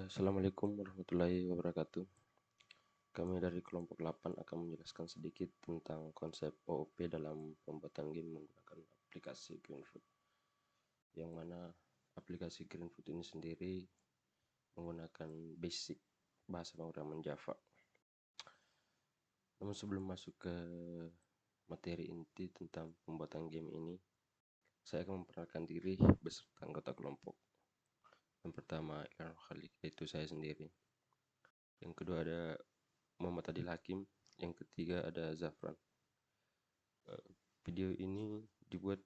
Assalamualaikum warahmatullahi wabarakatuh. Kami dari kelompok 8 akan menjelaskan sedikit tentang konsep OOP dalam pembuatan game menggunakan aplikasi Greenfoot. Yang mana aplikasi Greenfoot ini sendiri menggunakan basic bahasa pemrograman Java. Namun sebelum masuk ke materi inti tentang pembuatan game ini, saya akan memperkenalkan diri beserta anggota kelompok. Yang pertama, Ilham Khalid, yaitu saya sendiri. Yang kedua ada Muhammad Adil Hakim. Yang ketiga ada Zafran. Video ini dibuat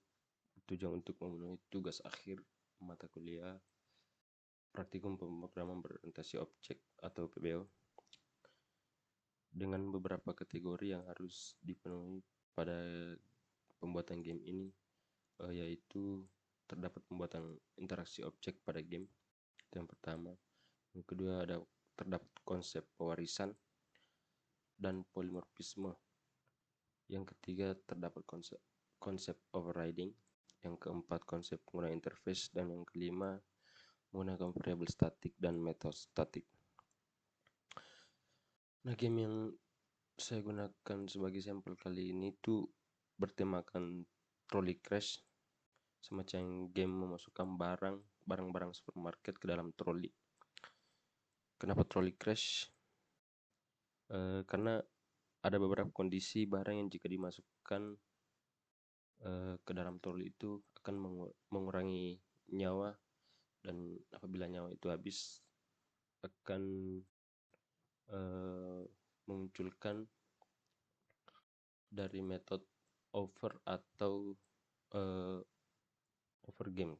tujuan untuk memenuhi tugas akhir mata kuliah praktikum pemrograman berorientasi objek atau PBO dengan beberapa kategori yang harus dipenuhi pada pembuatan game ini, yaitu terdapat pembuatan interaksi objek pada game, itu yang pertama. Yang kedua ada terdapat konsep pewarisan dan polimorfisme. Yang ketiga terdapat konsep overriding. Yang keempat konsep penggunaan interface, dan yang kelima menggunakan variabel statik dan metode statik. Nah, game yang saya gunakan sebagai sampel kali ini tuh bertemakan trolley crash, semacam game memasukkan barang-barang supermarket ke dalam troli. Kenapa trolley crash? Karena ada beberapa kondisi barang yang jika dimasukkan ke dalam troli itu akan mengurangi nyawa, dan apabila nyawa itu habis akan memunculkan dari metode over atau over game,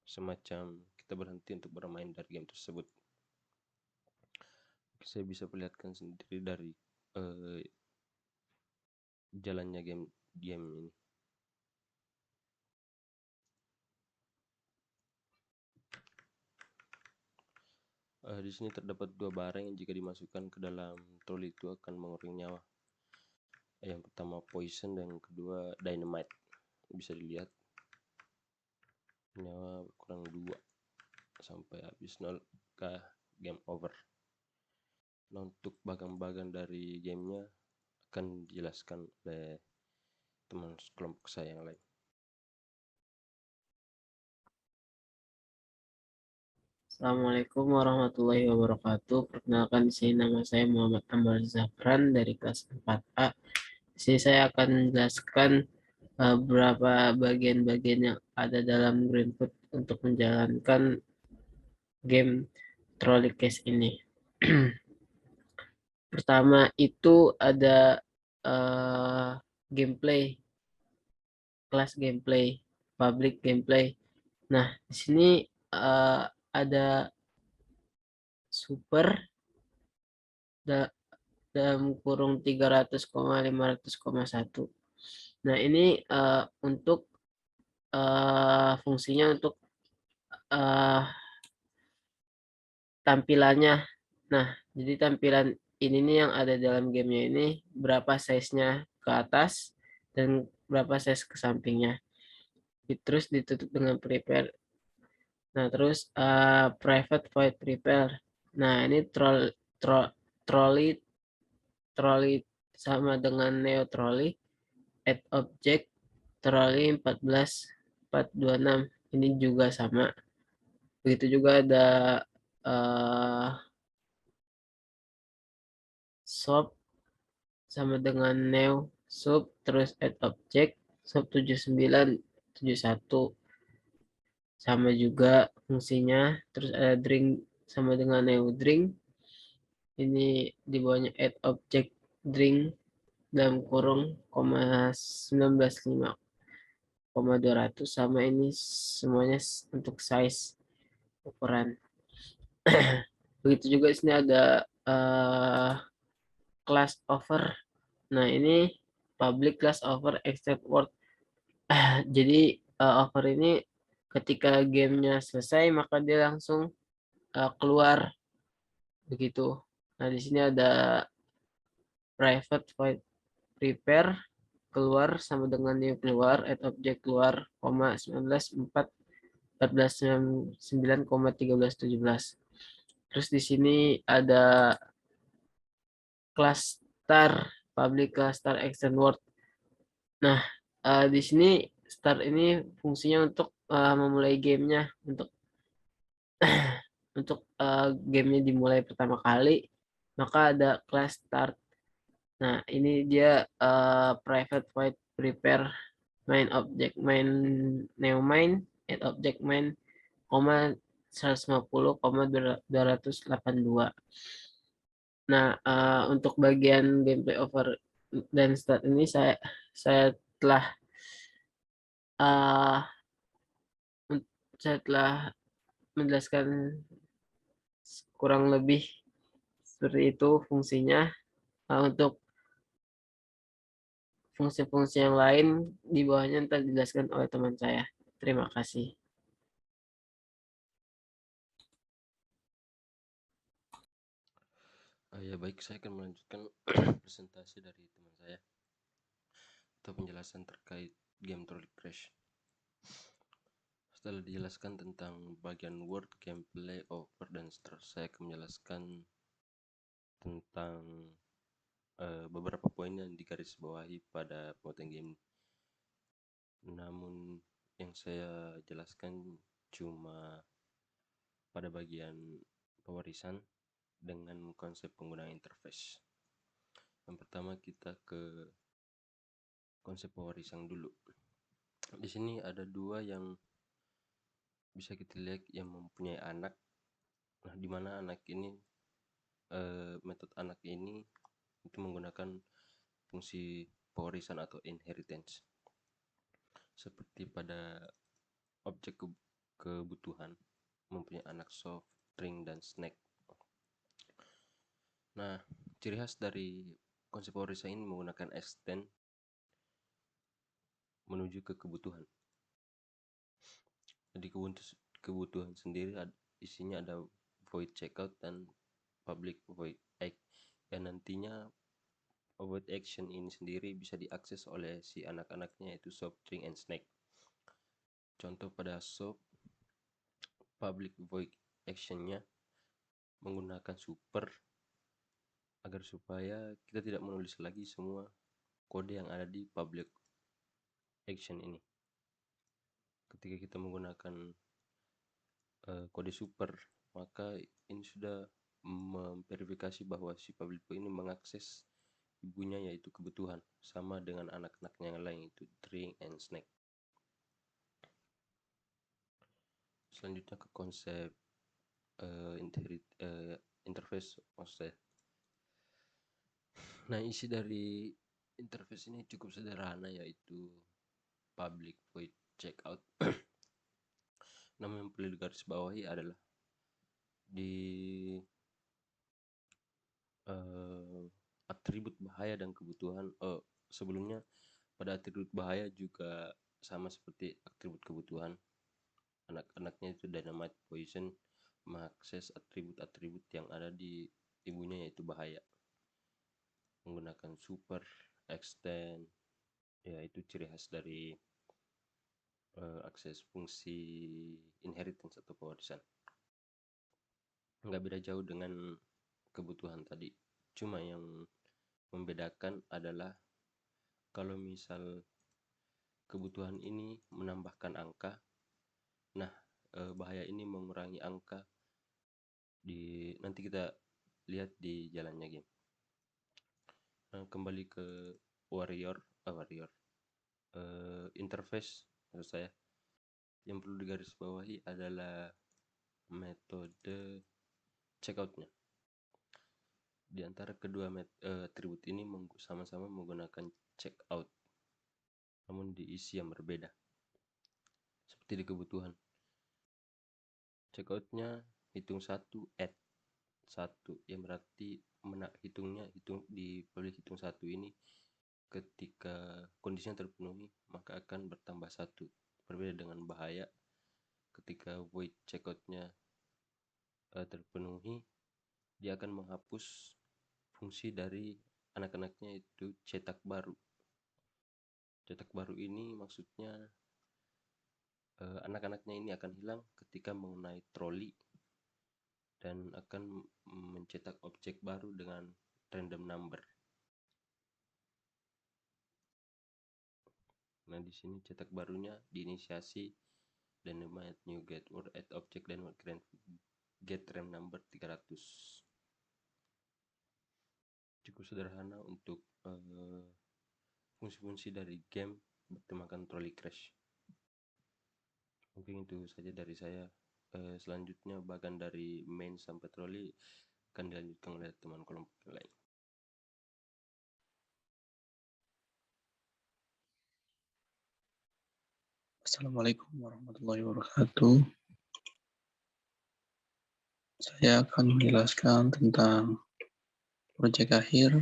semacam kita berhenti untuk bermain dari game tersebut. Saya bisa perlihatkan sendiri dari jalannya game ini. Di sini terdapat dua barang yang jika dimasukkan ke dalam troli itu akan mengurangi nyawa. Yang pertama poison dan yang kedua dynamite. Bisa dilihat nyawa kurang 2 sampai habis 0 ke game over. Nah, untuk bagian-bagian dari gamenya akan dijelaskan oleh teman kelompok saya yang lain. Assalamualaikum warahmatullahi wabarakatuh. Perkenalkan, di sini nama saya Muhammad Amr Zafran dari kelas 4A. Di sini saya akan menjelaskan beberapa bagian-bagian yang ada dalam Greenfoot untuk menjalankan game Trolley Case ini. Pertama itu ada gameplay, kelas gameplay, public gameplay. Nah, di sini ada super dalam kurung 300,500,1. Nah, ini untuk fungsinya untuk tampilannya. Nah, jadi tampilan ini nih yang ada dalam gamenya ini, berapa size-nya ke atas dan berapa size ke sampingnya. Terus ditutup dengan prepare. Nah, terus private void prepare. Nah, ini trolley sama dengan neo trolley. Add object trolley 14426, ini juga sama. Begitu juga ada shop sama dengan new sub, terus add object sub 7971 sama juga fungsinya. Terus ada drink sama dengan new drink, ini di bawahnya add object drink dalam kurung 19,5,200, sama ini semuanya untuk size ukuran. Begitu juga di sini ada class over. Nah, ini public class over except word. Jadi over ini ketika gamenya selesai maka dia langsung keluar begitu. Nah, di sini ada private void prepare keluar sama dengan new keluar, add object keluar, 19,4,14,9,13,17. Terus di sini ada kelas start, public class start extend word. Nah, di sini start ini fungsinya untuk memulai gamenya, untuk gamenya dimulai pertama kali, maka ada class start. Nah, ini dia private void prepare main object main new main add object main koma 150 282. Nah, untuk bagian gameplay over dan start ini saya telah uh, saya telah menjelaskan kurang lebih seperti itu fungsinya. Untuk fungsi-fungsi yang lain di bawahnya ntar dijelaskan oleh teman saya. Terima kasih. Ya baik, saya akan melanjutkan presentasi dari teman saya atau penjelasan terkait game Trolley Crash. Setelah dijelaskan tentang bagian word, gameplay, over, dan start, saya akan menjelaskan tentang beberapa poin yang digarisbawahi pada pembuatan game. Namun yang saya jelaskan cuma pada bagian pewarisan dengan konsep penggunaan interface. Yang pertama kita ke konsep pewarisan dulu. Di sini ada dua yang bisa kita lihat yang mempunyai anak. Nah, di mana anak ini metode anak ini itu menggunakan fungsi pewarisan atau inheritance. Seperti pada objek kebutuhan mempunyai anak soft, string, dan snake. Nah, ciri khas dari konsep pewarisan ini menggunakan extend menuju ke kebutuhan. Jadi kebutuhan sendiri isinya ada void checkout dan public void egg, yang nantinya void action ini sendiri bisa diakses oleh si anak-anaknya, yaitu soft, string, and snake. Contoh pada soft, public void actionnya menggunakan super agar supaya kita tidak menulis lagi semua kode yang ada di public action ini. Ketika kita menggunakan kode super, maka ini sudah memverifikasi bahwa si public void ini mengakses ibunya, yaitu kebutuhan, sama dengan anak-anaknya yang lain, yaitu string and snake. Selanjutnya ke konsep interface maksud saya. Nah, isi dari interface ini cukup sederhana, yaitu public void checkout. Namun yang perlu digarisbawahi adalah di atribut bahaya dan kebutuhan. Sebelumnya pada atribut bahaya juga sama seperti atribut kebutuhan. Anak-anaknya itu dynamite, poison, mengakses atribut-atribut yang ada di ibunya, yaitu bahaya, menggunakan super, extend, yaitu ciri khas dari akses fungsi inheritance atau pewarisan. Nggak beda jauh dengan kebutuhan tadi, cuma yang membedakan adalah kalau misal kebutuhan ini menambahkan angka, nah bahaya ini mengurangi angka. Nanti kita lihat di jalannya game. Kembali ke warrior interface, maksud saya, yang perlu digarisbawahi adalah metode checkoutnya. Di antara kedua atribut ini sama-sama menggunakan checkout, namun diisi yang berbeda. Seperti di kebutuhan, checkoutnya hitung 1 add 1, yang berarti hitung di public hitung 1 ini ketika kondisinya terpenuhi maka akan bertambah 1. Berbeda dengan bahaya, ketika void checkoutnya terpenuhi, dia akan menghapus fungsi dari anak-anaknya, itu cetak baru. Cetak baru ini maksudnya anak-anaknya ini akan hilang ketika mengenai troli dan akan mencetak objek baru dengan random number. Nah, di sini cetak barunya diinisiasi dan namanya new get word add object dan get random number 300. Cukup sederhana untuk fungsi-fungsi dari game bertemakan trolley crash. Mungkin itu saja dari saya. Selanjutnya bahkan dari main sampai trolley akan dilanjutkan oleh teman kelompok yang lain. Assalamualaikum warahmatullahi wabarakatuh. Saya akan menjelaskan tentang proyek akhir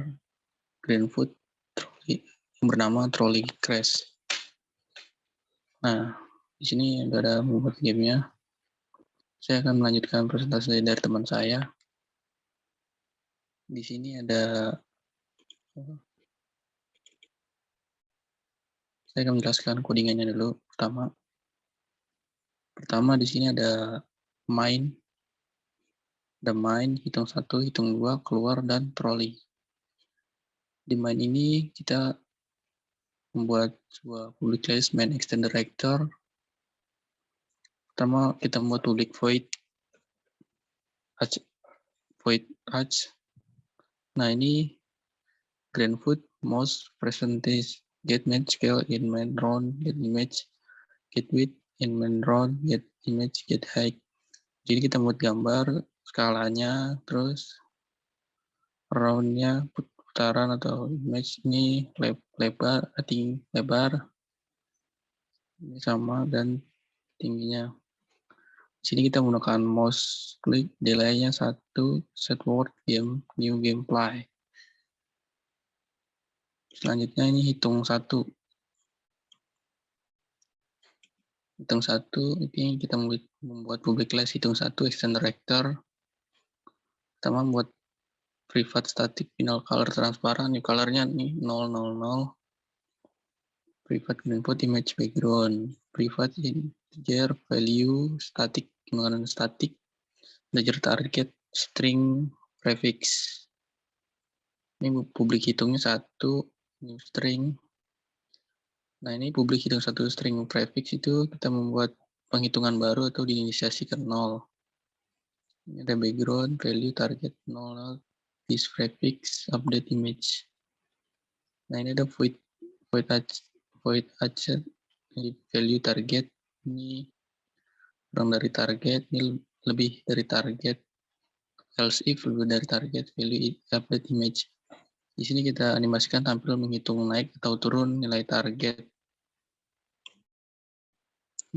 Greenfoot yang bernama Trolley Crash. Nah, di sini ada membuat gamenya. Saya akan melanjutkan presentasi dari teman saya. Di sini ada, saya akan menjelaskan codingannya dulu. Pertama di sini ada main, hitung 1, hitung 2, keluar, dan trolley. Di main ini kita membuat sebuah public class main extender actor. Pertama kita membuat public void arch. Nah, ini Greenfoot most percentage get match scale in main round get image get width in main round get image get height. Jadi kita buat gambar skalanya, terus roundnya putaran atau image ini lebar ini sama, dan tingginya. Di sini kita menggunakan mouse click, delay-nya 1, set word game, new gameplay. Selanjutnya ini hitung 1. Hitung 1, ini kita membuat public class hitung 1 extender actor. Pertama membuat private static final color transparan, new color-nya nih 000. Private input image background, private integer value static, menggunakan static, integer target, string, prefix. Ini publik hitungnya 1, new string. Nah, ini publik hitung 1 string prefix itu kita membuat penghitungan baru atau diinisiasi ke 0. Ini ada background, value, target, 0, this prefix, update image. Nah, ini ada void aja, ini value target, ini kurang dari target, ini lebih dari target, else if lebih dari target, value update image. Di sini kita animasikan tampil menghitung naik atau turun nilai target.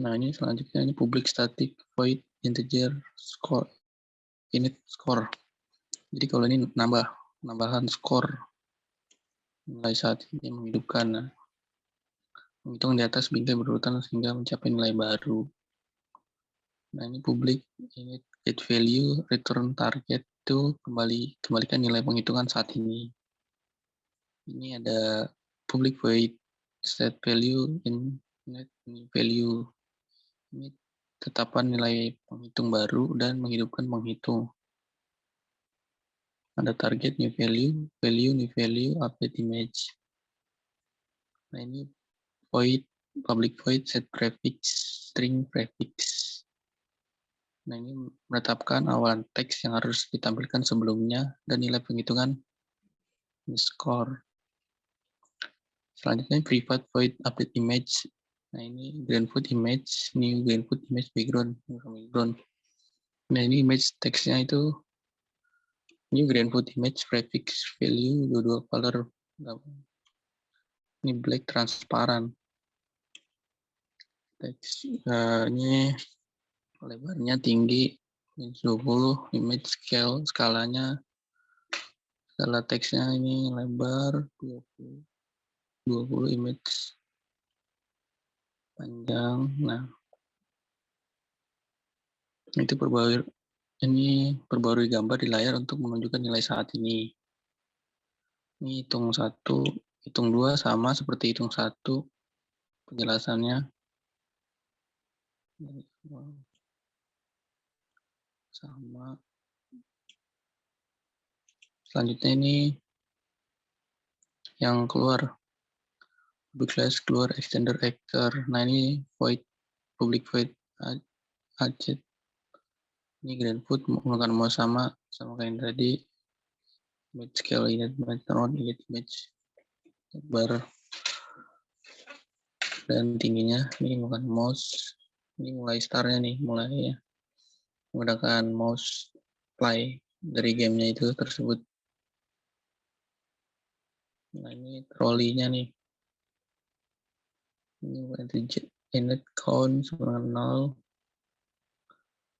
Nah, ini selanjutnya ini public static void integer score init score. Jadi kalau ini nambahan skor nilai saat ini menghidupkan. Nah, menghitung di atas bingkai berurutan sehingga mencapai nilai baru. Nah, ini public init get value return target itu kembalikan nilai penghitungan saat ini. Ini ada public void set value in net value. Ini tetapan nilai penghitung baru dan menghidupkan penghitung. Ada target new value, new value, update image. Nah, ini void, public void set prefix, string prefix. Nah, ini menetapkan awalan teks yang harus ditampilkan sebelumnya dan nilai penghitungan score. Selanjutnya private void update image. Nah, ini Greenfoot image, new Greenfoot image background. Nah, ini image teksnya itu new Greenfoot image prefix value 22 color. Ini black transparan. Teks ini lebarnya tinggi 20, image scale skala teksnya ini lebar 20 image panjang. Nah, itu perbarui gambar di layar untuk menunjukkan nilai saat ini. Ini hitung 1, hitung 2 sama seperti hitung 1 penjelasannya. Sama. Selanjutnya ini yang keluar public class keluar extender actor. Nah ini void public void object. Ini Grandfoot menggunakan mouse sama kayak yang tadi. Image scale init image not init image bar dan tingginya ini menggunakan mouse. Ini mulai startnya nih, mulai ya menggunakan mouse play dari gamenya itu tersebut. Nah ini trolley-nya nih. Ini init count sama 0.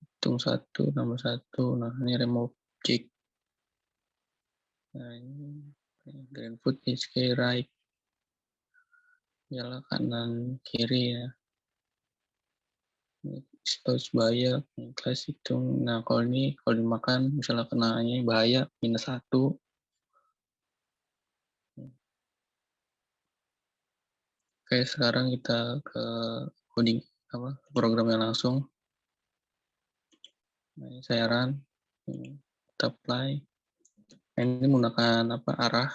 Hitung 1, tambah 1. Nah ini remove object. Nah ini Grandfoot is key right. Nyala kanan kiri ya. Stores bahaya, kelas hitung. Nah kalau dimakan misalnya kenanya bahaya -1. Oke, sekarang kita ke coding programnya langsung. Nah, ini saya run, kita apply. Nah, ini menggunakan arah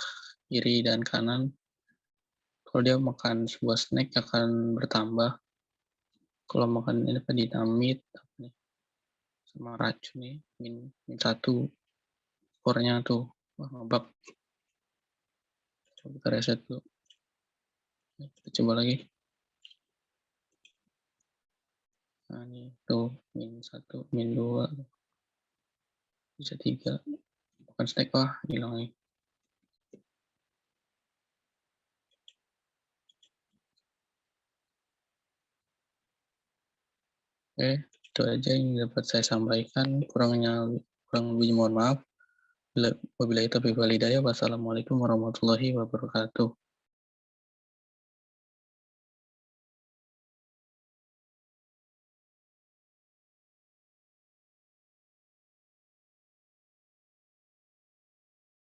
kiri dan kanan. Kalau dia makan sebuah snack akan bertambah. Kalau makan ini dinamit sama racun nih -1 skornya tuh. Wah, ngebug. Coba kita reset dulu. Kita coba lagi. Nah, ini tuh -1, -2, bisa 3. Bukan stack, wah hilang nih. Oke, itu aja yang dapat saya sampaikan. Kurang lebih mohon maaf. Wabillahi taufiq wal hidayah. Wassalamualaikum warahmatullahi wabarakatuh.